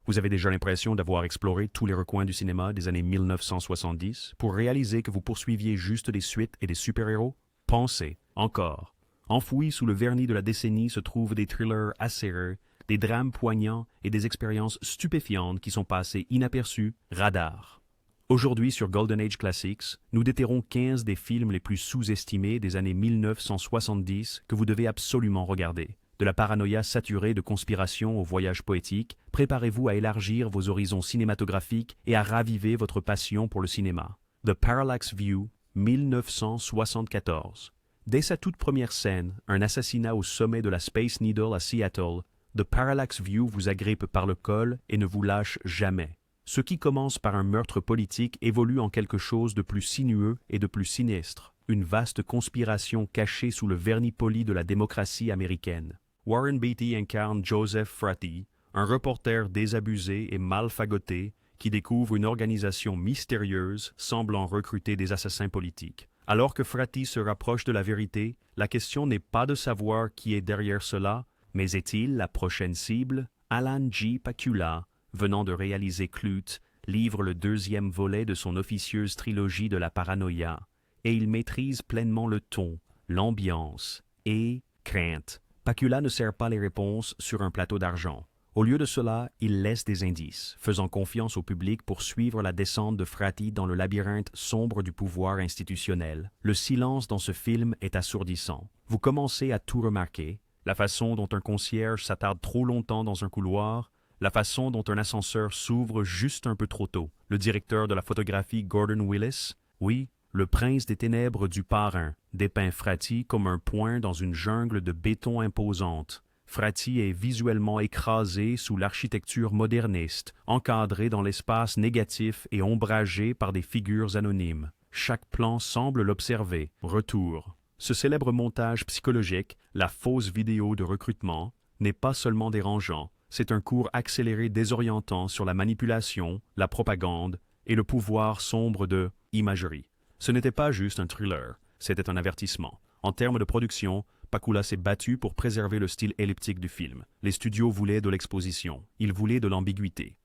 Vous avez déjà l'impression d'avoir exploré tous les recoins du cinéma des années 1970 pour réaliser que vous poursuiviez juste des suites et des super-héros? Pensez, encore. Enfouis sous le vernis de la décennie se trouvent des thrillers acérés, des drames poignants et des expériences stupéfiantes qui sont passées inaperçues, radars. Aujourd'hui sur Golden Age Classics, nous déterrons 15 des films les plus sous-estimés des années 1970 que vous devez absolument regarder. De la paranoïa saturée de conspiration au voyage poétique, préparez-vous à élargir vos horizons cinématographiques et à raviver votre passion pour le cinéma. The Parallax View, 1974. Dès sa toute première scène, un assassinat au sommet de la Space Needle à Seattle, The Parallax View vous agrippe par le col et ne vous lâche jamais. Ce qui commence par un meurtre politique évolue en quelque chose de plus sinueux et de plus sinistre, une vaste conspiration cachée sous le vernis poli de la démocratie américaine. Warren Beatty incarne Joseph Fratty, un reporter désabusé et mal fagoté qui découvre une organisation mystérieuse semblant recruter des assassins politiques. Alors que Fratty se rapproche de la vérité, la question n'est pas de savoir qui est derrière cela, mais est-il la prochaine cible? Alan J. Pakula, venant de réaliser Clute, livre le deuxième volet de son officieuse trilogie de la paranoïa, et il maîtrise pleinement le ton, l'ambiance et crainte. Pakula ne sert pas les réponses sur un plateau d'argent. Au lieu de cela, il laisse des indices, faisant confiance au public pour suivre la descente de Fratty dans le labyrinthe sombre du pouvoir institutionnel. Le silence dans ce film est assourdissant. Vous commencez à tout remarquer, la façon dont un concierge s'attarde trop longtemps dans un couloir, la façon dont un ascenseur s'ouvre juste un peu trop tôt. Le directeur de la photographie Gordon Willis, oui, le prince des ténèbres du parrain, dépeint Fratty comme un point dans une jungle de béton imposante. Fratty est visuellement écrasé sous l'architecture moderniste, encadré dans l'espace négatif et ombragé par des figures anonymes. Chaque plan semble l'observer. Retour. Ce célèbre montage psychologique, la fausse vidéo de recrutement, n'est pas seulement dérangeant, c'est un cours accéléré désorientant sur la manipulation, la propagande et le pouvoir sombre de imagerie. Ce n'était pas juste un thriller, c'était un avertissement. En termes de production, Pakula s'est battu pour préserver le style elliptique du film. Les studios voulaient de l'exposition, ils voulaient de l'ambiguïté.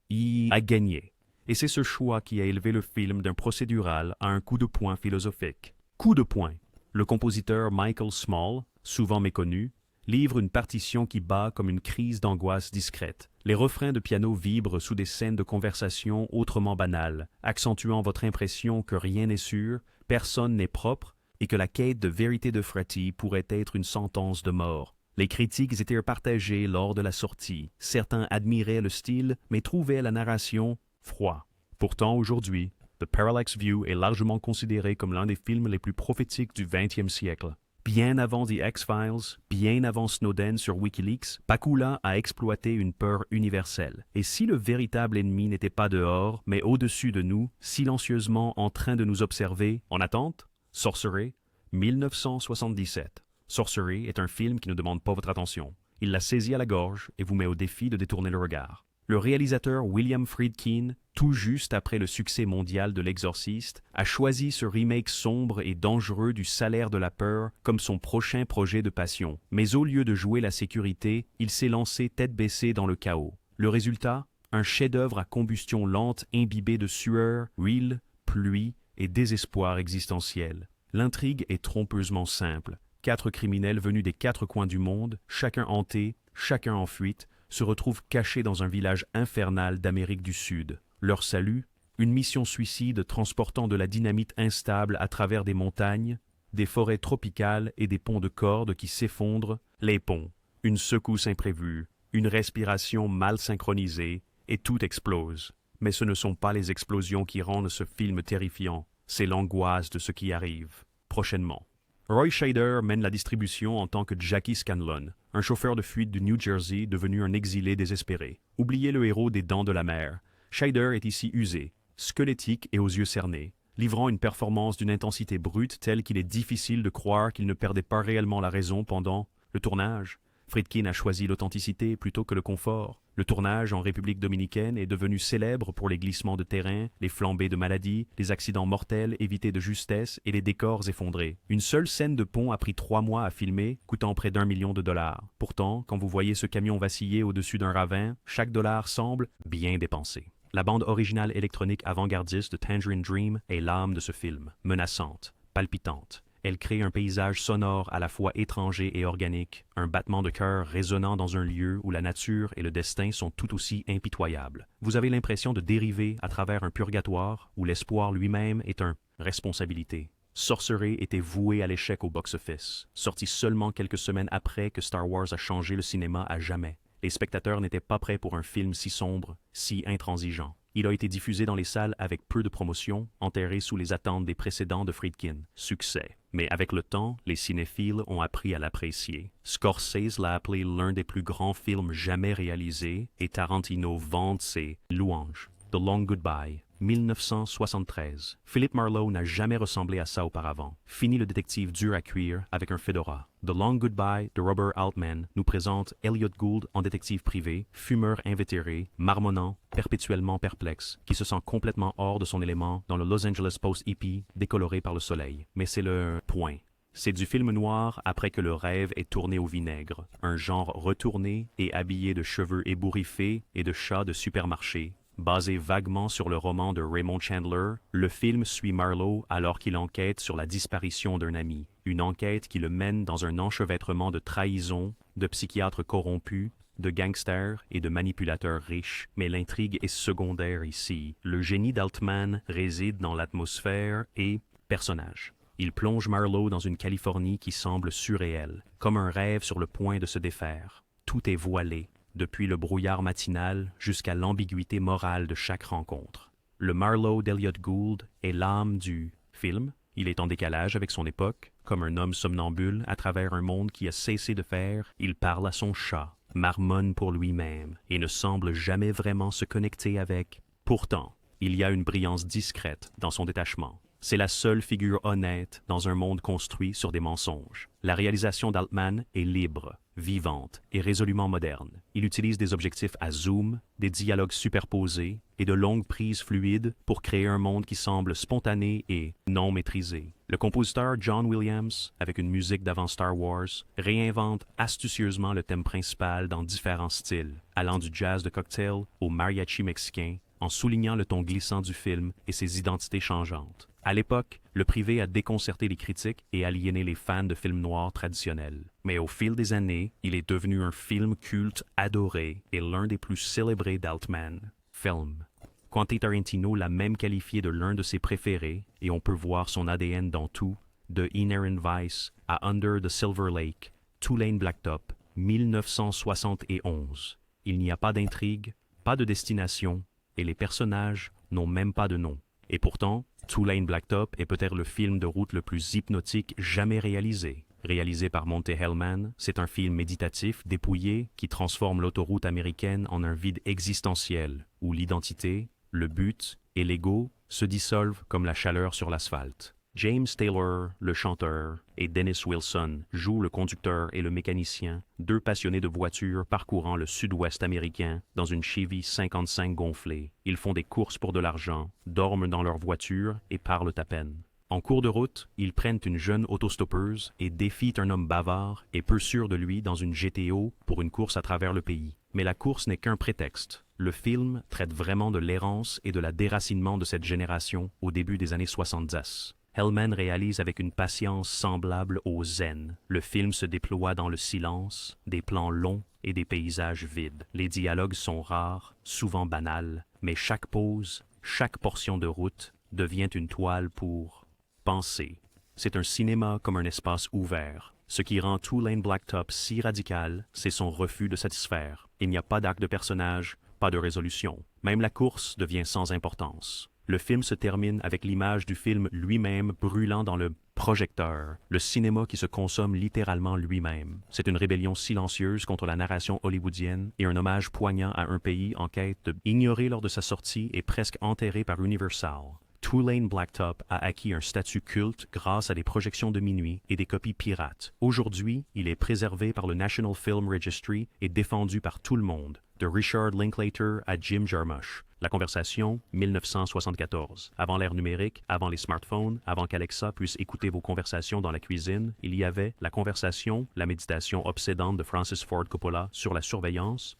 Il a gagné. Et c'est ce choix qui a élevé le film d'un procédural à un coup de poing philosophique. Coup de poing. Le compositeur Michael Small, souvent méconnu, livre une partition qui bat comme une crise d'angoisse discrète. Les refrains de piano vibrent sous des scènes de conversation autrement banales, accentuant votre impression que rien n'est sûr, personne n'est propre, et que la quête de vérité de Fratty pourrait être une sentence de mort. Les critiques étaient partagées lors de la sortie. Certains admiraient le style, mais trouvaient la narration froide. Pourtant, aujourd'hui, The Parallax View est largement considéré comme l'un des films les plus prophétiques du XXe siècle. Bien avant The X-Files, bien avant Snowden sur Wikileaks, Pakula a exploité une peur universelle. Et si le véritable ennemi n'était pas dehors, mais au-dessus de nous, silencieusement en train de nous observer, en attente? Sorcery, 1977. Sorcery est un film qui ne demande pas votre attention. Il la saisit à la gorge et vous met au défi de détourner le regard. Le réalisateur William Friedkin, tout juste après le succès mondial de L'Exorciste, a choisi ce remake sombre et dangereux du Salaire de la peur comme son prochain projet de passion. Mais au lieu de jouer la sécurité, il s'est lancé tête baissée dans le chaos. Le résultat? Un chef-d'œuvre à combustion lente imbibé de sueur, huile, pluie et désespoir existentiel. L'intrigue est trompeusement simple. 4 criminels venus des 4 coins du monde, chacun hanté, chacun en fuite, se retrouvent cachés dans un village infernal d'Amérique du Sud. Leur salut? Une mission suicide transportant de la dynamite instable à travers des montagnes, des forêts tropicales et des ponts de cordes qui s'effondrent, les ponts. Une secousse imprévue, une respiration mal synchronisée, et tout explose. Mais ce ne sont pas les explosions qui rendent ce film terrifiant, c'est l'angoisse de ce qui arrive, prochainement. Roy Scheider mène la distribution en tant que Jackie Scanlon, un chauffeur de fuite du New Jersey devenu un exilé désespéré. Oubliez le héros des Dents de la Mer. Scheider est ici usé, squelettique et aux yeux cernés, livrant une performance d'une intensité brute telle qu'il est difficile de croire qu'il ne perdait pas réellement la raison pendant le tournage. Friedkin a choisi l'authenticité plutôt que le confort. Le tournage en République dominicaine est devenu célèbre pour les glissements de terrain, les flambées de maladies, les accidents mortels évités de justesse et les décors effondrés. Une seule scène de pont a pris 3 mois à filmer, coûtant près d'1 million de dollars. Pourtant, quand vous voyez ce camion vaciller au-dessus d'un ravin, chaque dollar semble bien dépensé. La bande originale électronique avant-gardiste de Tangerine Dream est l'âme de ce film, menaçante, palpitante. Elle crée un paysage sonore à la fois étranger et organique, un battement de cœur résonnant dans un lieu où la nature et le destin sont tout aussi impitoyables. Vous avez l'impression de dériver à travers un purgatoire où l'espoir lui-même est une responsabilité. Sorcerer était voué à l'échec au box-office, sorti seulement quelques semaines après que Star Wars a changé le cinéma à jamais. Les spectateurs n'étaient pas prêts pour un film si sombre, si intransigeant. Il a été diffusé dans les salles avec peu de promotion, enterré sous les attentes des précédents de Friedkin. Succès. Mais avec le temps, les cinéphiles ont appris à l'apprécier. Scorsese l'a appelé l'un des plus grands films jamais réalisés et Tarantino vante ses louanges. The Long Goodbye, 1973. Philip Marlowe n'a jamais ressemblé à ça auparavant. Fini le détective dur à cuire avec un fedora. The Long Goodbye de Robert Altman nous présente Elliot Gould en détective privé, fumeur invétéré, marmonnant, perpétuellement perplexe, qui se sent complètement hors de son élément dans le Los Angeles Post hippie décoloré par le soleil. Mais c'est le point. C'est du film noir après que le rêve est tourné au vinaigre, un genre retourné et habillé de cheveux ébouriffés et de chats de supermarché. Basé vaguement sur le roman de Raymond Chandler, le film suit Marlowe alors qu'il enquête sur la disparition d'un ami. Une enquête qui le mène dans un enchevêtrement de trahisons, de psychiatres corrompus, de gangsters et de manipulateurs riches. Mais l'intrigue est secondaire ici. Le génie d'Altman réside dans l'atmosphère et personnage. Il plonge Marlowe dans une Californie qui semble surréelle, comme un rêve sur le point de se défaire. Tout est voilé, depuis le brouillard matinal jusqu'à l'ambiguïté morale de chaque rencontre. Le Marlowe d'Elliot Gould est l'âme du film. Il est en décalage avec son époque, comme un homme somnambule à travers un monde qui a cessé de faire. Il parle à son chat, marmonne pour lui-même et ne semble jamais vraiment se connecter avec. Pourtant, il y a une brillance discrète dans son détachement. C'est la seule figure honnête dans un monde construit sur des mensonges. La réalisation d'Altman est libre, vivante et résolument moderne. Il utilise des objectifs à zoom, des dialogues superposés et de longues prises fluides pour créer un monde qui semble spontané et non maîtrisé. Le compositeur John Williams, avec une musique d'avant Star Wars, réinvente astucieusement le thème principal dans différents styles, allant du jazz de cocktail au mariachi mexicain, en soulignant le ton glissant du film et ses identités changeantes. À l'époque, le privé a déconcerté les critiques et aliéné les fans de films noirs traditionnels. Mais au fil des années, il est devenu un film culte adoré et l'un des plus célébrés d'Altman. Film. Quentin Tarantino l'a même qualifié de l'un de ses préférés et on peut voir son ADN dans tout, de Inherent Vice à Under the Silver Lake, Tulane Blacktop, 1971. Il n'y a pas d'intrigue, pas de destination et les personnages n'ont même pas de nom. Et pourtant, Tulane Blacktop est peut-être le film de route le plus hypnotique jamais réalisé. Réalisé par Monte Hellman, c'est un film méditatif, dépouillé, qui transforme l'autoroute américaine en un vide existentiel, où l'identité, le but et l'ego se dissolvent comme la chaleur sur l'asphalte. James Taylor, le chanteur, et Dennis Wilson jouent le conducteur et le mécanicien, deux passionnés de voitures parcourant le sud-ouest américain dans une Chevy 55 gonflée. Ils font des courses pour de l'argent, dorment dans leur voiture et parlent à peine. En cours de route, ils prennent une jeune autostoppeuse et défient un homme bavard et peu sûr de lui dans une GTO pour une course à travers le pays. Mais la course n'est qu'un prétexte. Le film traite vraiment de l'errance et de la déracinement de cette génération au début des années 70. Hellman réalise avec une patience semblable au zen. Le film se déploie dans le silence, des plans longs et des paysages vides. Les dialogues sont rares, souvent banals, mais chaque pause, chaque portion de route devient une toile pour penser. C'est un cinéma comme un espace ouvert. Ce qui rend Tulane Blacktop si radical, c'est son refus de satisfaire. Il n'y a pas d'arc de personnage, pas de résolution. Même la course devient sans importance. Le film se termine avec l'image du film lui-même brûlant dans le projecteur, le cinéma qui se consomme littéralement lui-même. C'est une rébellion silencieuse contre la narration hollywoodienne et un hommage poignant à un pays en quête de ignoré lors de sa sortie et presque enterré par Universal. Two Lane Blacktop a acquis un statut culte grâce à des projections de minuit et des copies pirates. Aujourd'hui, il est préservé par le National Film Registry et défendu par tout le monde, de Richard Linklater à Jim Jarmusch. La conversation, 1974. Avant l'ère numérique, avant les smartphones, avant qu'Alexa puisse écouter vos conversations dans la cuisine, il y avait La conversation, la méditation obsédante de Francis Ford Coppola sur la surveillance.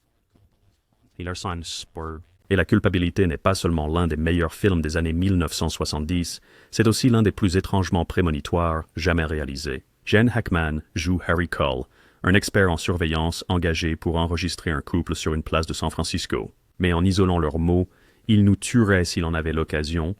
Et la culpabilité n'est pas seulement l'un des meilleurs films des années 1970, c'est aussi l'un des plus étrangement prémonitoires jamais réalisés. Gene Hackman joue Harry Cole, un expert en surveillance engagé pour enregistrer un couple sur une place de San Francisco. Mais en isolant leurs mots, il nous tuerait s'il en avait l'occasion.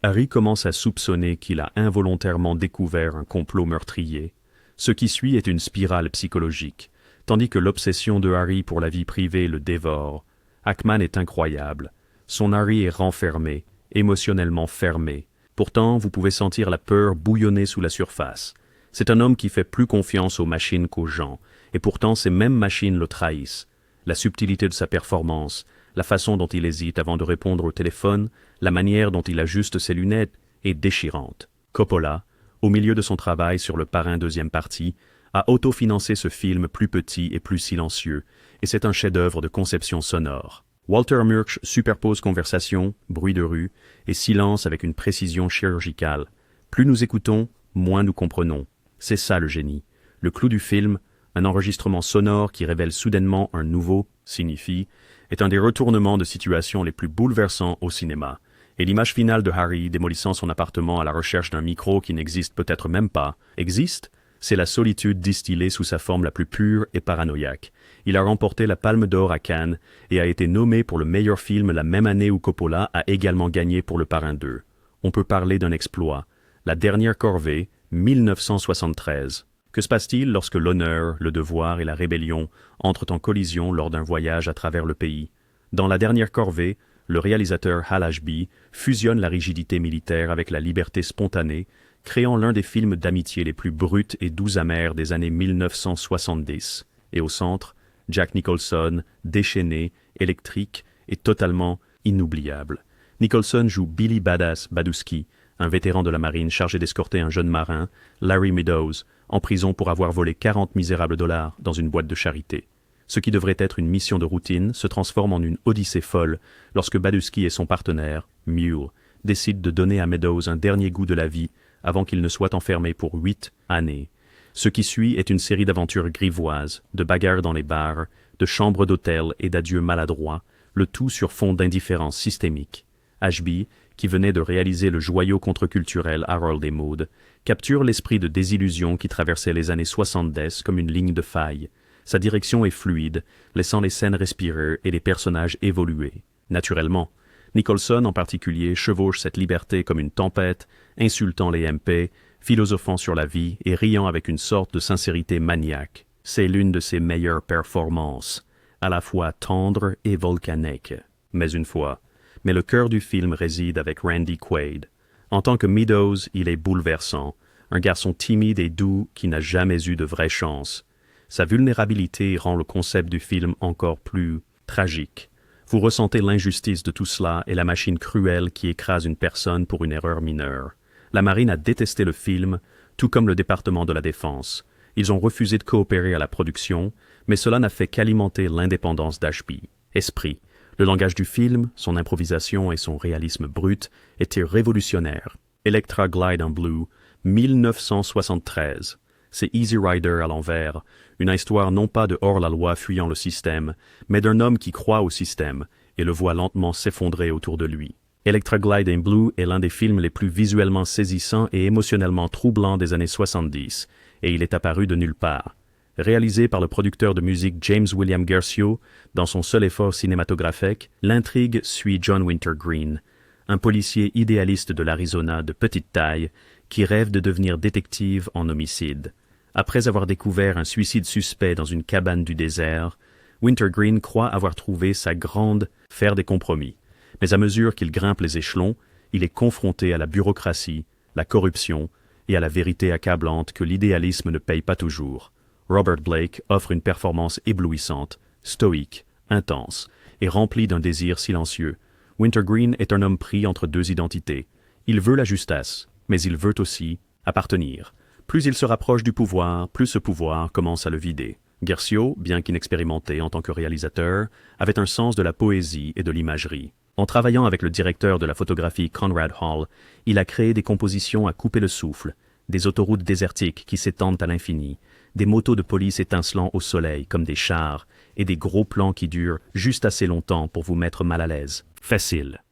Harry commence à soupçonner qu'il a involontairement découvert un complot meurtrier. Ce qui suit est une spirale psychologique, tandis que l'obsession de Harry pour la vie privée le dévore. Hackman est incroyable. Son Harry est renfermé, émotionnellement fermé. Pourtant, vous pouvez sentir la peur bouillonner sous la surface. C'est un homme qui fait plus confiance aux machines qu'aux gens, et pourtant ces mêmes machines le trahissent. La subtilité de sa performance, la façon dont il hésite avant de répondre au téléphone, la manière dont il ajuste ses lunettes est déchirante. Coppola, au milieu de son travail sur Le Parrain deuxième partie, a autofinancé ce film plus petit et plus silencieux, et c'est un chef-d'œuvre de conception sonore. Walter Murch superpose conversation, bruit de rue, et silence avec une précision chirurgicale. Plus nous écoutons, moins nous comprenons. C'est ça le génie. Le clou du film, un enregistrement sonore qui révèle soudainement un nouveau signifie, est un des retournements de situation les plus bouleversants au cinéma. Et l'image finale de Harry démolissant son appartement à la recherche d'un micro qui n'existe peut-être même pas, existe, c'est la solitude distillée sous sa forme la plus pure et paranoïaque. Il a remporté la Palme d'Or à Cannes et a été nommé pour le meilleur film la même année où Coppola a également gagné pour Le Parrain 2. On peut parler d'un exploit. La dernière corvée, 1973. Que se passe-t-il lorsque l'honneur, le devoir et la rébellion entrent en collision lors d'un voyage à travers le pays? Dans La dernière corvée, le réalisateur Hal Ashby fusionne la rigidité militaire avec la liberté spontanée, créant l'un des films d'amitié les plus bruts et doux amers des années 1970. Et au centre, Jack Nicholson, déchaîné, électrique et totalement inoubliable. Nicholson joue Billy Badass Badusky, un vétéran de la marine chargé d'escorter un jeune marin, Larry Meadows, en prison pour avoir volé 40 misérables dollars dans une boîte de charité. Ce qui devrait être une mission de routine se transforme en une odyssée folle lorsque Badusky et son partenaire, Mule, décident de donner à Meadows un dernier goût de la vie avant qu'il ne soit enfermé pour 8 années. Ce qui suit est une série d'aventures grivoises, de bagarres dans les bars, de chambres d'hôtel et d'adieux maladroits, le tout sur fond d'indifférence systémique. Ashby, qui venait de réaliser le joyau contre-culturel Harold et Maude, capture l'esprit de désillusion qui traversait les années 70 comme une ligne de faille. Sa direction est fluide, laissant les scènes respirer et les personnages évoluer. Naturellement, Nicholson en particulier chevauche cette liberté comme une tempête, insultant les MP, philosophant sur la vie et riant avec une sorte de sincérité maniaque. C'est l'une de ses meilleures performances, à la fois tendre et volcanique. Mais le cœur du film réside avec Randy Quaid. En tant que Meadows, il est bouleversant, un garçon timide et doux qui n'a jamais eu de vraie chance. Sa vulnérabilité rend le concept du film encore plus tragique. Vous ressentez l'injustice de tout cela et la machine cruelle qui écrase une personne pour une erreur mineure. La marine a détesté le film, tout comme le département de la Défense. Ils ont refusé de coopérer à la production, mais cela n'a fait qu'alimenter l'indépendance d'Ashby. Esprit. Le langage du film, son improvisation et son réalisme brut étaient révolutionnaires. Electra Glide in Blue, 1973. C'est Easy Rider à l'envers, une histoire non pas de hors-la-loi fuyant le système, mais d'un homme qui croit au système et le voit lentement s'effondrer autour de lui. Electra Glide in Blue est l'un des films les plus visuellement saisissants et émotionnellement troublants des années 70, et il est apparu de nulle part. Réalisé par le producteur de musique James William Guercio, dans son seul effort cinématographique, l'intrigue suit John Wintergreen, un policier idéaliste de l'Arizona de petite taille qui rêve de devenir détective en homicide. Après avoir découvert un suicide suspect dans une cabane du désert, Wintergreen croit avoir trouvé sa grande faire des compromis. Mais à mesure qu'il grimpe les échelons, il est confronté à la bureaucratie, la corruption et à la vérité accablante que l'idéalisme ne paye pas toujours. Robert Blake offre une performance éblouissante, stoïque, intense et remplie d'un désir silencieux. Wintergreen est un homme pris entre deux identités. Il veut la justesse, mais il veut aussi appartenir. Plus il se rapproche du pouvoir, plus ce pouvoir commence à le vider. Guercio, bien qu'inexpérimenté en tant que réalisateur, avait un sens de la poésie et de l'imagerie. En travaillant avec le directeur de la photographie Conrad Hall, il a créé des compositions à couper le souffle, des autoroutes désertiques qui s'étendent à l'infini, des motos de police étincelant au soleil comme des chars, et des gros plans qui durent juste assez longtemps pour vous mettre mal à l'aise. Facile.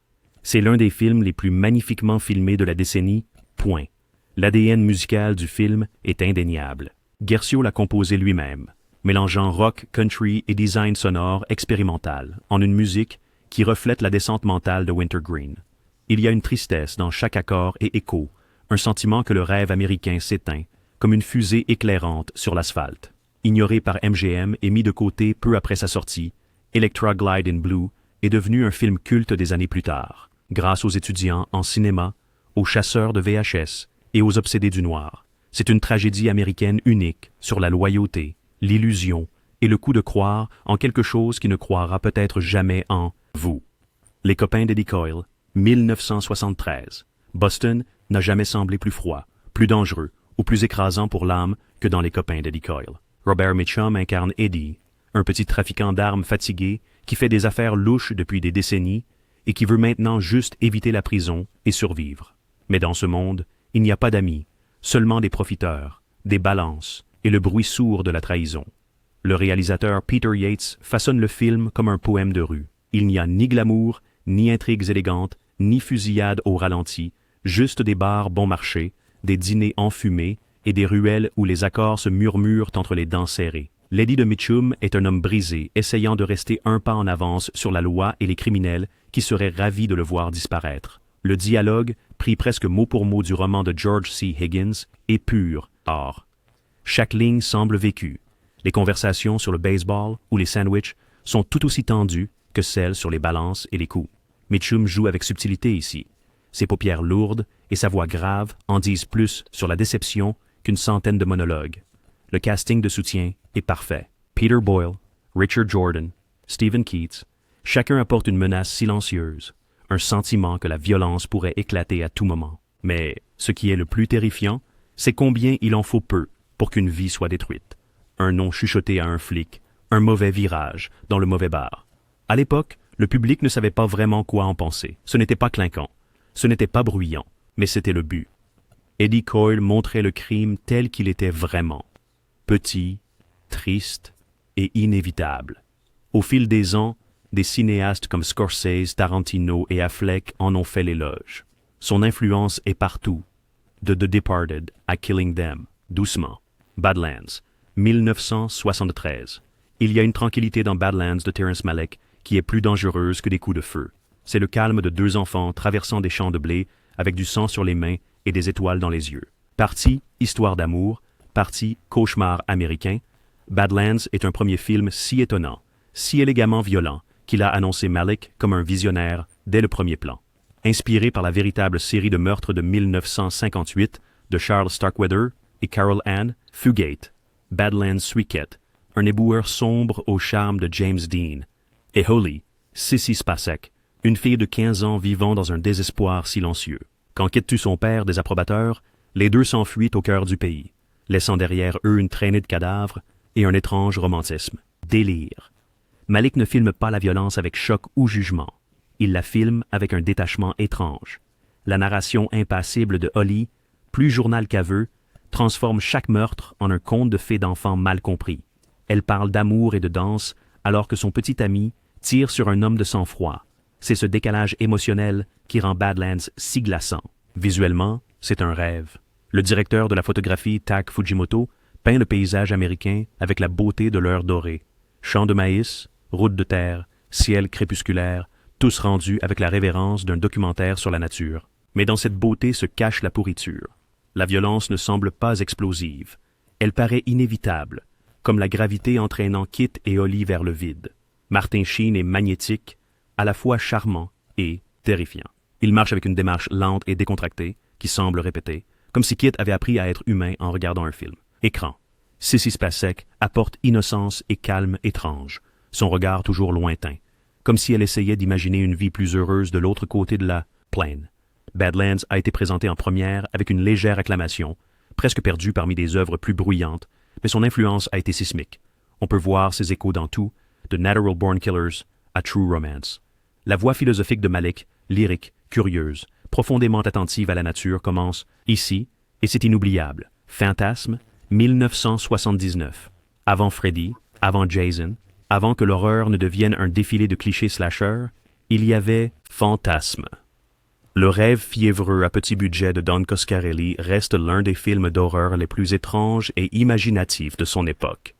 C'est l'un des films les plus magnifiquement filmés de la décennie, point. L'ADN musical du film est indéniable. Guercio l'a composé lui-même, mélangeant rock, country et design sonore expérimental en une musique qui reflète la descente mentale de Wintergreen. Il y a une tristesse dans chaque accord et écho, un sentiment que le rêve américain s'éteint, comme une fusée éclairante sur l'asphalte. Ignoré par MGM et mis de côté peu après sa sortie, Electra Glide in Blue est devenu un film culte des années plus tard, grâce aux étudiants en cinéma, aux chasseurs de VHS et aux obsédés du noir. C'est une tragédie américaine unique sur la loyauté, l'illusion et le coup de croire en quelque chose qui ne croira peut-être jamais en vous. Les copains d'Eddie Coyle, 1973. Boston n'a jamais semblé plus froid, plus dangereux ou plus écrasant pour l'âme que dans Les copains d'Eddie Coyle. Robert Mitchum incarne Eddie, un petit trafiquant d'armes fatigué qui fait des affaires louches depuis des décennies et qui veut maintenant juste éviter la prison et survivre. Mais dans ce monde, il n'y a pas d'amis, seulement des profiteurs, des balances et le bruit sourd de la trahison. Le réalisateur Peter Yates façonne le film comme un poème de rue. Il n'y a ni glamour, ni intrigues élégantes, ni fusillades au ralenti, juste des bars bon marché, des dîners enfumés et des ruelles où les accords se murmurent entre les dents serrées. L'Eddie de Mitchum est un homme brisé, essayant de rester un pas en avance sur la loi et les criminels qui seraient ravis de le voir disparaître. Le dialogue, pris presque mot pour mot du roman de George C. Higgins, est pur, or. Chaque ligne semble vécue. Les conversations sur le baseball ou les sandwichs sont tout aussi tendues que celles sur les balances et les coups. Mitchum joue avec subtilité ici. Ses paupières lourdes et sa voix grave en disent plus sur la déception qu'une centaine de monologues. Le casting de soutien est parfait. Peter Boyle, Richard Jordan, Stephen Keats, chacun apporte une menace silencieuse, un sentiment que la violence pourrait éclater à tout moment. Mais ce qui est le plus terrifiant, c'est combien il en faut peu pour qu'une vie soit détruite. Un nom chuchoté à un flic, un mauvais virage dans le mauvais bar. À l'époque, le public ne savait pas vraiment quoi en penser. Ce n'était pas clinquant, ce n'était pas bruyant, mais c'était le but. Eddie Coyle montrait le crime tel qu'il était vraiment. Petit, triste et inévitable. Au fil des ans, des cinéastes comme Scorsese, Tarantino et Affleck en ont fait l'éloge. Son influence est partout, de The Departed à Killing Them, doucement. Badlands, 1973. Il y a une tranquillité dans Badlands de Terrence Malick qui est plus dangereuse que des coups de feu. C'est le calme de deux enfants traversant des champs de blé avec du sang sur les mains et des étoiles dans les yeux. Partie histoire d'amour, partie cauchemar américain, Badlands est un premier film si étonnant, si élégamment violent, qu'il a annoncé Malick comme un visionnaire dès le premier plan. Inspiré par la véritable série de meurtres de 1958 de Charles Starkweather et Carol Ann Fugate, Badlands Swicket, un éboueur sombre au charme de James Dean, et Holly, Sissy Spacek, une fille de 15 ans vivant dans un désespoir silencieux. Quand quitte tue son père des approbateurs, les deux s'enfuient au cœur du pays, laissant derrière eux une traînée de cadavres et un étrange romantisme. Délire. Malick ne filme pas la violence avec choc ou jugement. Il la filme avec un détachement étrange. La narration impassible de Holly, plus journal qu'aveu, transforme chaque meurtre en un conte de fées d'enfants mal compris. Elle parle d'amour et de danse alors que son petit ami tire sur un homme de sang-froid. C'est ce décalage émotionnel qui rend Badlands si glaçant. Visuellement, c'est un rêve. Le directeur de la photographie Tak Fujimoto peint le paysage américain avec la beauté de l'heure dorée. Champs de maïs, routes de terre, ciel crépusculaire, tous rendus avec la révérence d'un documentaire sur la nature. Mais dans cette beauté se cache la pourriture. La violence ne semble pas explosive. Elle paraît inévitable, comme la gravité entraînant Kit et Holly vers le vide. Martin Sheen est magnétique, à la fois charmant et terrifiant. Il marche avec une démarche lente et décontractée, qui semble répéter, comme si Kit avait appris à être humain en regardant un film. Écran. Sissy Spacek apporte innocence et calme étrange, son regard toujours lointain, comme si elle essayait d'imaginer une vie plus heureuse de l'autre côté de la plaine. Badlands a été présenté en première avec une légère acclamation, presque perdue parmi des œuvres plus bruyantes, mais son influence a été sismique. On peut voir ses échos dans tout, de Natural Born Killers à True Romance. La voix philosophique de Malick, lyrique, curieuse, profondément attentive à la nature, commence ici, et c'est inoubliable. Fantasme, 1979. Avant Freddy, avant Jason, avant que l'horreur ne devienne un défilé de clichés slasher, il y avait Fantasme. Le rêve fiévreux à petit budget de Don Coscarelli reste l'un des films d'horreur les plus étranges et imaginatifs de son époque.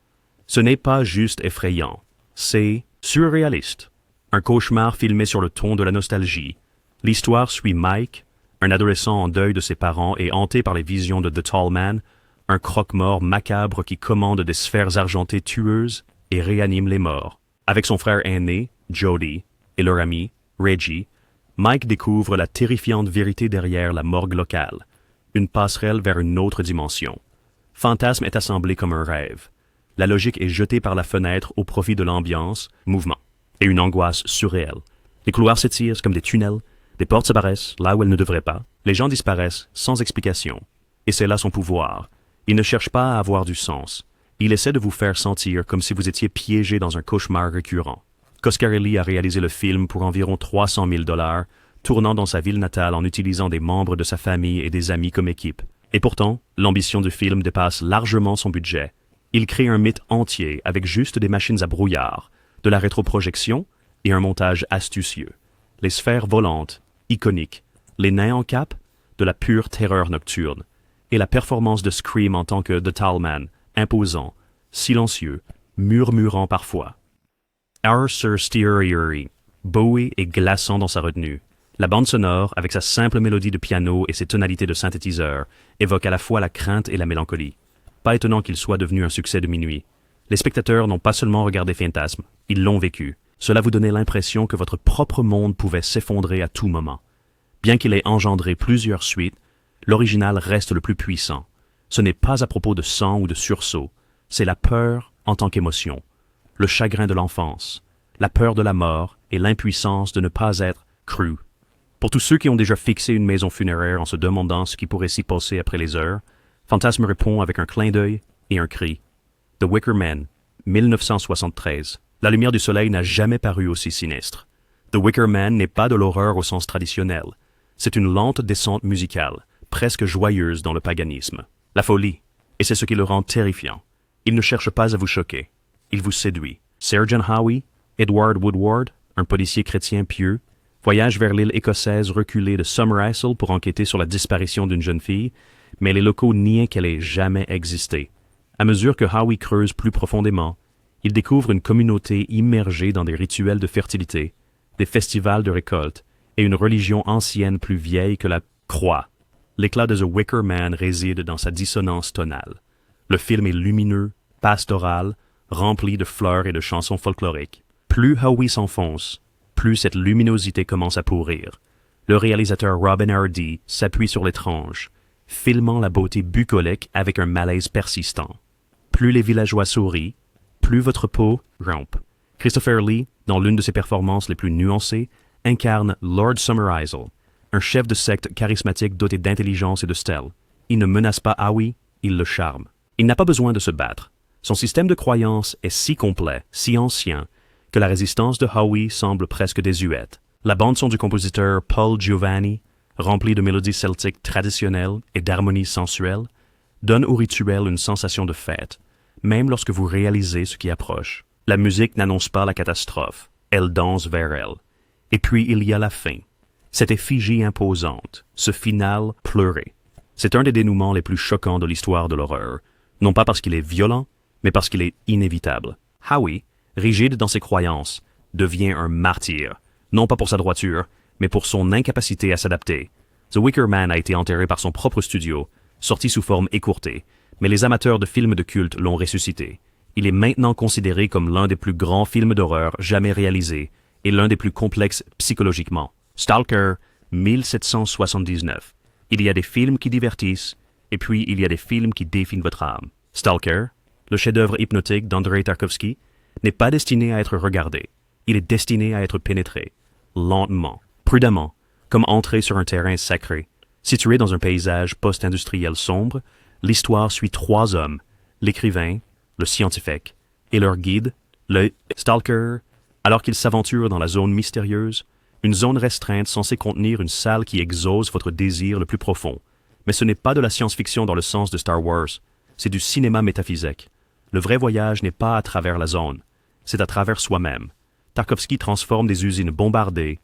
Ce n'est pas juste effrayant, c'est surréaliste. Un cauchemar filmé sur le ton de la nostalgie. L'histoire suit Mike, un adolescent en deuil de ses parents et hanté par les visions de The Tall Man, un croque-mort macabre qui commande des sphères argentées tueuses et réanime les morts. Avec son frère aîné, Jody, et leur ami, Reggie, Mike découvre la terrifiante vérité derrière la morgue locale, une passerelle vers une autre dimension. Fantasme est assemblé comme un rêve. La logique est jetée par la fenêtre au profit de l'ambiance, mouvement, et une angoisse surréelle. Les couloirs s'étirent comme des tunnels, des portes apparaissent là où elles ne devraient pas, les gens disparaissent sans explication. Et c'est là son pouvoir. Il ne cherche pas à avoir du sens. Il essaie de vous faire sentir comme si vous étiez piégé dans un cauchemar récurrent. Coscarelli a réalisé le film pour environ 300 000 $, tournant dans sa ville natale en utilisant des membres de sa famille et des amis comme équipe. Et pourtant, l'ambition du film dépasse largement son budget. Il crée un mythe entier avec juste des machines à brouillard, de la rétroprojection et un montage astucieux. Les sphères volantes, iconiques, les nains en cape, de la pure terreur nocturne, et la performance de Scream en tant que The Tall Man, imposant, silencieux, murmurant parfois. Our Sir Steery, Bowie est glaçant dans sa retenue. La bande sonore, avec sa simple mélodie de piano et ses tonalités de synthétiseur, évoque à la fois la crainte et la mélancolie. Pas étonnant qu'il soit devenu un succès de minuit. Les spectateurs n'ont pas seulement regardé Fantasme, ils l'ont vécu. Cela vous donnait l'impression que votre propre monde pouvait s'effondrer à tout moment. Bien qu'il ait engendré plusieurs suites, l'original reste le plus puissant. Ce n'est pas à propos de sang ou de sursaut, c'est la peur en tant qu'émotion, le chagrin de l'enfance, la peur de la mort et l'impuissance de ne pas être cru. Pour tous ceux qui ont déjà fixé une maison funéraire en se demandant ce qui pourrait s'y passer après les heures, Fantasme répond avec un clin d'œil et un cri. The Wicker Man, 1973. La lumière du soleil n'a jamais paru aussi sinistre. The Wicker Man n'est pas de l'horreur au sens traditionnel. C'est une lente descente musicale, presque joyeuse dans le paganisme. La folie, et c'est ce qui le rend terrifiant. Il ne cherche pas à vous choquer. Il vous séduit. Sergeant Howie, Edward Woodward, un policier chrétien pieux, voyage vers l'île écossaise reculée de Summerisle pour enquêter sur la disparition d'une jeune fille, mais les locaux nient qu'elle ait jamais existé. À mesure que Howie creuse plus profondément, il découvre une communauté immergée dans des rituels de fertilité, des festivals de récolte et une religion ancienne plus vieille que la croix. L'éclat de The Wicker Man réside dans sa dissonance tonale. Le film est lumineux, pastoral, rempli de fleurs et de chansons folkloriques. Plus Howie s'enfonce, plus cette luminosité commence à pourrir. Le réalisateur Robin Hardy s'appuie sur l'étrange, filmant la beauté bucolique avec un malaise persistant. Plus les villageois sourient, plus votre peau rampe. Christopher Lee, dans l'une de ses performances les plus nuancées, incarne Lord Summerisle, un chef de secte charismatique doté d'intelligence et de style. Il ne menace pas Howie, il le charme. Il n'a pas besoin de se battre. Son système de croyance est si complet, si ancien, que la résistance de Howie semble presque désuète. La bande-son du compositeur Paul Giovanni, remplie de mélodies celtiques traditionnelles et d'harmonies sensuelles, donne au rituel une sensation de fête, même lorsque vous réalisez ce qui approche. La musique n'annonce pas la catastrophe, elle danse vers elle. Et puis il y a la fin. Cette effigie imposante, ce final pleuré. C'est un des dénouements les plus choquants de l'histoire de l'horreur, non pas parce qu'il est violent, mais parce qu'il est inévitable. Howie, rigide dans ses croyances, devient un martyr, non pas pour sa droiture, mais pour son incapacité à s'adapter. The Wicker Man a été enterré par son propre studio, sorti sous forme écourtée, mais les amateurs de films de culte l'ont ressuscité. Il est maintenant considéré comme l'un des plus grands films d'horreur jamais réalisés et l'un des plus complexes psychologiquement. Stalker, 1779. Il y a des films qui divertissent, et puis il y a des films qui définent votre âme. Stalker, le chef-d'œuvre hypnotique d'Andrei Tarkovsky, n'est pas destiné à être regardé. Il est destiné à être pénétré, lentement, prudemment, comme entrer sur un terrain sacré. Situé dans un paysage post-industriel sombre, l'histoire suit trois hommes, l'écrivain, le scientifique et leur guide, le stalker, alors qu'ils s'aventurent dans la zone mystérieuse, une zone restreinte censée contenir une salle qui exauce votre désir le plus profond. Mais ce n'est pas de la science-fiction dans le sens de Star Wars, c'est du cinéma métaphysique. Le vrai voyage n'est pas à travers la zone, c'est à travers soi-même. Tarkovsky transforme des usines bombardées,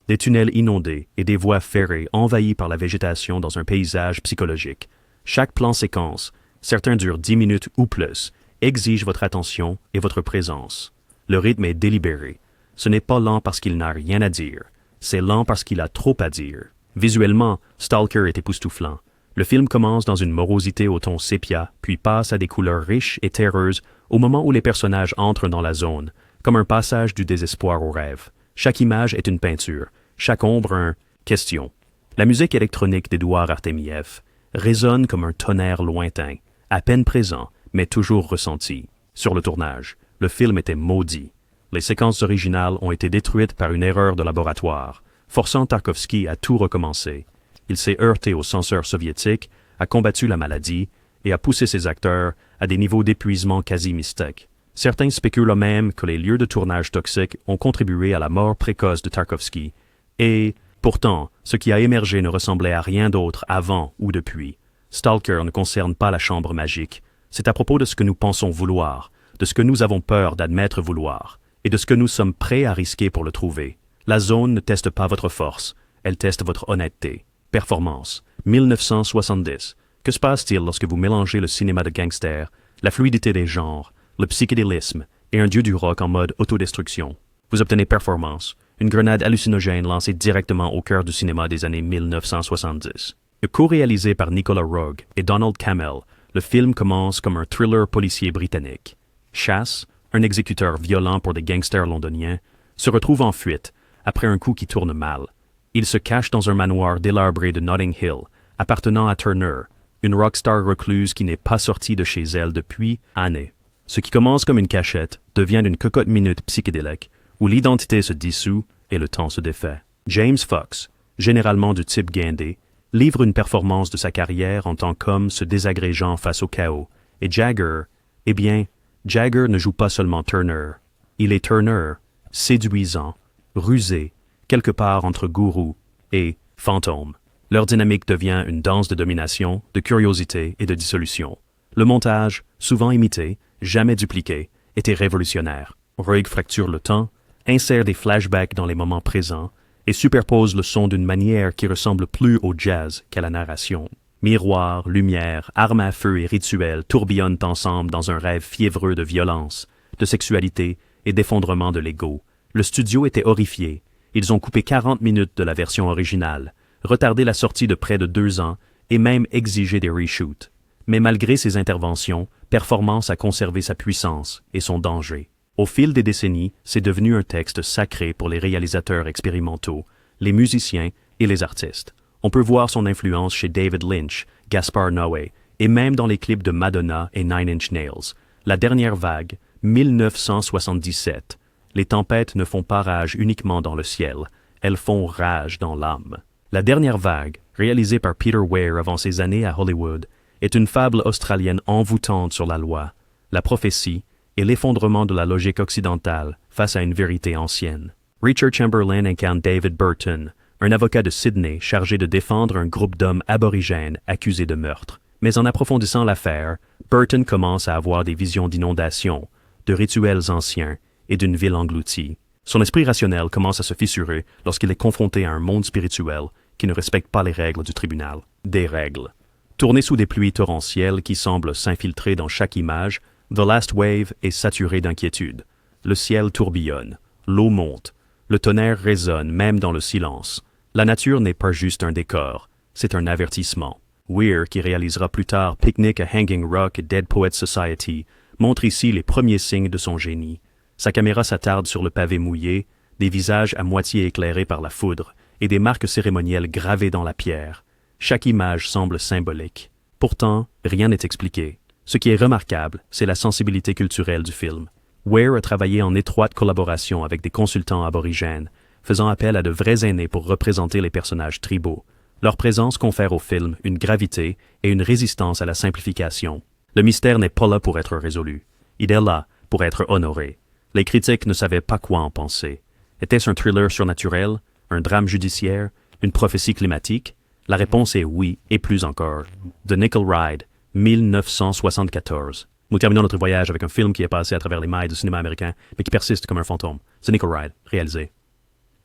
des tunnels inondés et des voies ferrées envahies par la végétation dans un paysage psychologique. Chaque plan-séquence, certains durent 10 minutes ou plus, exige votre attention et votre présence. Le rythme est délibéré. Ce n'est pas lent parce qu'il n'a rien à dire, c'est lent parce qu'il a trop à dire. Visuellement, Stalker est époustouflant. Le film commence dans une morosité au ton sépia, puis passe à des couleurs riches et terreuses au moment où les personnages entrent dans la zone, comme un passage du désespoir au rêve. Chaque image est une peinture, chaque ombre un question. La musique électronique d'Édouard Artemiev résonne comme un tonnerre lointain, à peine présent, mais toujours ressenti. Sur le tournage, le film était maudit. Les séquences originales ont été détruites par une erreur de laboratoire, forçant Tarkovsky à tout recommencer. Il s'est heurté aux censeurs soviétiques, a combattu la maladie et a poussé ses acteurs à des niveaux d'épuisement quasi mystiques. Certains spéculent même que les lieux de tournage toxiques ont contribué à la mort précoce de Tarkovsky, et, pourtant, ce qui a émergé ne ressemblait à rien d'autre avant ou depuis. Stalker ne concerne pas la chambre magique, c'est à propos de ce que nous pensons vouloir, de ce que nous avons peur d'admettre vouloir, et de ce que nous sommes prêts à risquer pour le trouver. La zone ne teste pas votre force, elle teste votre honnêteté. Performance, 1970. Que se passe-t-il lorsque vous mélangez le cinéma de gangster, la fluidité des genres, le psychédélisme et un dieu du rock en mode autodestruction? Vous obtenez performance, une grenade hallucinogène lancée directement au cœur du cinéma des années 1970. Co-réalisé par Nicolas Roeg et Donald Cammell, le film commence comme un thriller policier britannique. Chas, un exécuteur violent pour des gangsters londoniens, se retrouve en fuite après un coup qui tourne mal. Il se cache dans un manoir délabré de Notting Hill, appartenant à Turner, une rockstar recluse qui n'est pas sortie de chez elle depuis années. Ce qui commence comme une cachette devient une cocotte minute psychédélique où l'identité se dissout et le temps se défait. James Fox, généralement du type guindé, livre une performance de sa carrière en tant qu'homme se désagrégeant face au chaos. Et Jagger, eh bien, Jagger ne joue pas seulement Turner. Il est Turner, séduisant, rusé, quelque part entre gourou et fantôme. Leur dynamique devient une danse de domination, de curiosité et de dissolution. Le montage, souvent imité, jamais dupliqué, était révolutionnaire. Roeg fracture le temps, insère des flashbacks dans les moments présents et superpose le son d'une manière qui ressemble plus au jazz qu'à la narration. Miroir, lumière, armes à feu et rituels tourbillonnent ensemble dans un rêve fiévreux de violence, de sexualité et d'effondrement de l'ego. Le studio était horrifié. Ils ont coupé 40 minutes de la version originale, retardé la sortie de près de 2 ans et même exigé des reshoots. Mais malgré ces interventions, Performance a conservé sa puissance et son danger. Au fil des décennies, c'est devenu un texte sacré pour les réalisateurs expérimentaux, les musiciens et les artistes. On peut voir son influence chez David Lynch, Gaspar Noé, et même dans les clips de Madonna et Nine Inch Nails. La dernière vague, 1977. Les tempêtes ne font pas rage uniquement dans le ciel, elles font rage dans l'âme. La dernière vague, réalisée par Peter Weir avant ses années à Hollywood, est une fable australienne envoûtante sur la loi, la prophétie et l'effondrement de la logique occidentale face à une vérité ancienne. Richard Chamberlain incarne David Burton, un avocat de Sydney chargé de défendre un groupe d'hommes aborigènes accusés de meurtre. Mais en approfondissant l'affaire, Burton commence à avoir des visions d'inondations, de rituels anciens et d'une ville engloutie. Son esprit rationnel commence à se fissurer lorsqu'il est confronté à un monde spirituel qui ne respecte pas les règles du tribunal. Des règles. Tourné sous des pluies torrentielles qui semblent s'infiltrer dans chaque image, The Last Wave est saturé d'inquiétude. Le ciel tourbillonne, l'eau monte, le tonnerre résonne même dans le silence. La nature n'est pas juste un décor, c'est un avertissement. Weir, qui réalisera plus tard Picnic à Hanging Rock et Dead Poets Society, montre ici les premiers signes de son génie. Sa caméra s'attarde sur le pavé mouillé, des visages à moitié éclairés par la foudre et des marques cérémonielles gravées dans la pierre. Chaque image semble symbolique. Pourtant, rien n'est expliqué. Ce qui est remarquable, c'est la sensibilité culturelle du film. Weir a travaillé en étroite collaboration avec des consultants aborigènes, faisant appel à de vrais aînés pour représenter les personnages tribaux. Leur présence confère au film une gravité et une résistance à la simplification. Le mystère n'est pas là pour être résolu. Il est là pour être honoré. Les critiques ne savaient pas quoi en penser. Était-ce un thriller surnaturel, un drame judiciaire, une prophétie climatique? La réponse est oui, et plus encore. The Nickel Ride, 1974. Nous terminons notre voyage avec un film qui est passé à travers les mailles du cinéma américain, mais qui persiste comme un fantôme. The Nickel Ride, réalisé.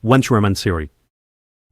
One True Man Theory,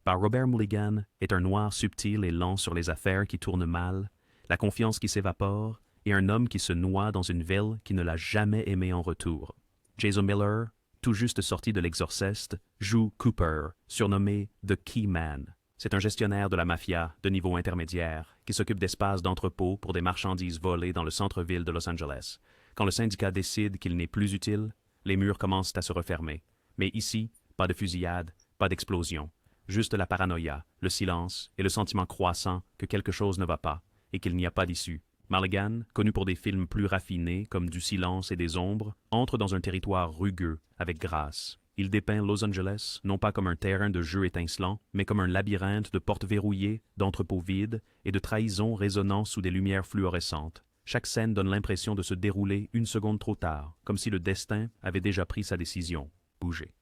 par Robert Mulligan, est un noir subtil et lent sur les affaires qui tournent mal, la confiance qui s'évapore, et un homme qui se noie dans une ville qui ne l'a jamais aimé en retour. Jason Miller, tout juste sorti de l'Exorciste, joue Cooper, surnommé The Key Man. C'est un gestionnaire de la mafia de niveau intermédiaire qui s'occupe d'espaces d'entrepôt pour des marchandises volées dans le centre-ville de Los Angeles. Quand le syndicat décide qu'il n'est plus utile, les murs commencent à se refermer. Mais ici, pas de fusillade, pas d'explosion. Juste la paranoïa, le silence et le sentiment croissant que quelque chose ne va pas et qu'il n'y a pas d'issue. Mulligan, connu pour des films plus raffinés comme Du silence et des ombres, entre dans un territoire rugueux avec grâce. Il dépeint Los Angeles non pas comme un terrain de jeu étincelant, mais comme un labyrinthe de portes verrouillées, d'entrepôts vides et de trahisons résonnant sous des lumières fluorescentes. Chaque scène donne l'impression de se dérouler une seconde trop tard, comme si le destin avait déjà pris sa décision. Bouger.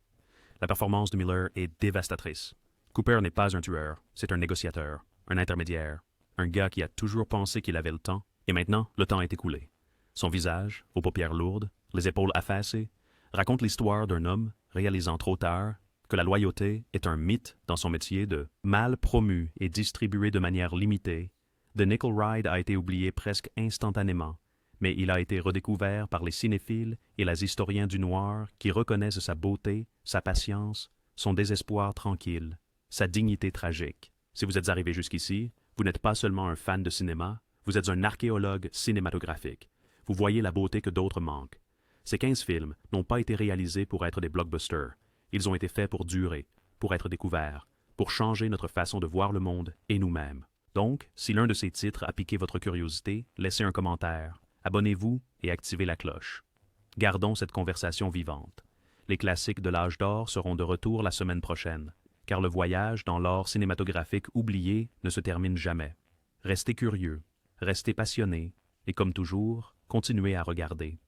La performance de Miller est dévastatrice. Cooper n'est pas un tueur, c'est un négociateur, un intermédiaire, un gars qui a toujours pensé qu'il avait le temps, et maintenant, le temps est écoulé. Son visage, aux paupières lourdes, les épaules affaissées, raconte l'histoire d'un homme réalisant trop tard que la loyauté est un mythe dans son métier de mal promu et distribué de manière limitée. The Nickel Ride a été oublié presque instantanément, mais il a été redécouvert par les cinéphiles et les historiens du noir qui reconnaissent sa beauté, sa patience, son désespoir tranquille, sa dignité tragique. Si vous êtes arrivé jusqu'ici, vous n'êtes pas seulement un fan de cinéma, vous êtes un archéologue cinématographique. Vous voyez la beauté que d'autres manquent. Ces 15 films n'ont pas été réalisés pour être des blockbusters. Ils ont été faits pour durer, pour être découverts, pour changer notre façon de voir le monde et nous-mêmes. Donc, si l'un de ces titres a piqué votre curiosité, laissez un commentaire, abonnez-vous et activez la cloche. Gardons cette conversation vivante. Les classiques de l'âge d'or seront de retour la semaine prochaine, car le voyage dans l'art cinématographique oublié ne se termine jamais. Restez curieux, restez passionnés et comme toujours, continuez à regarder.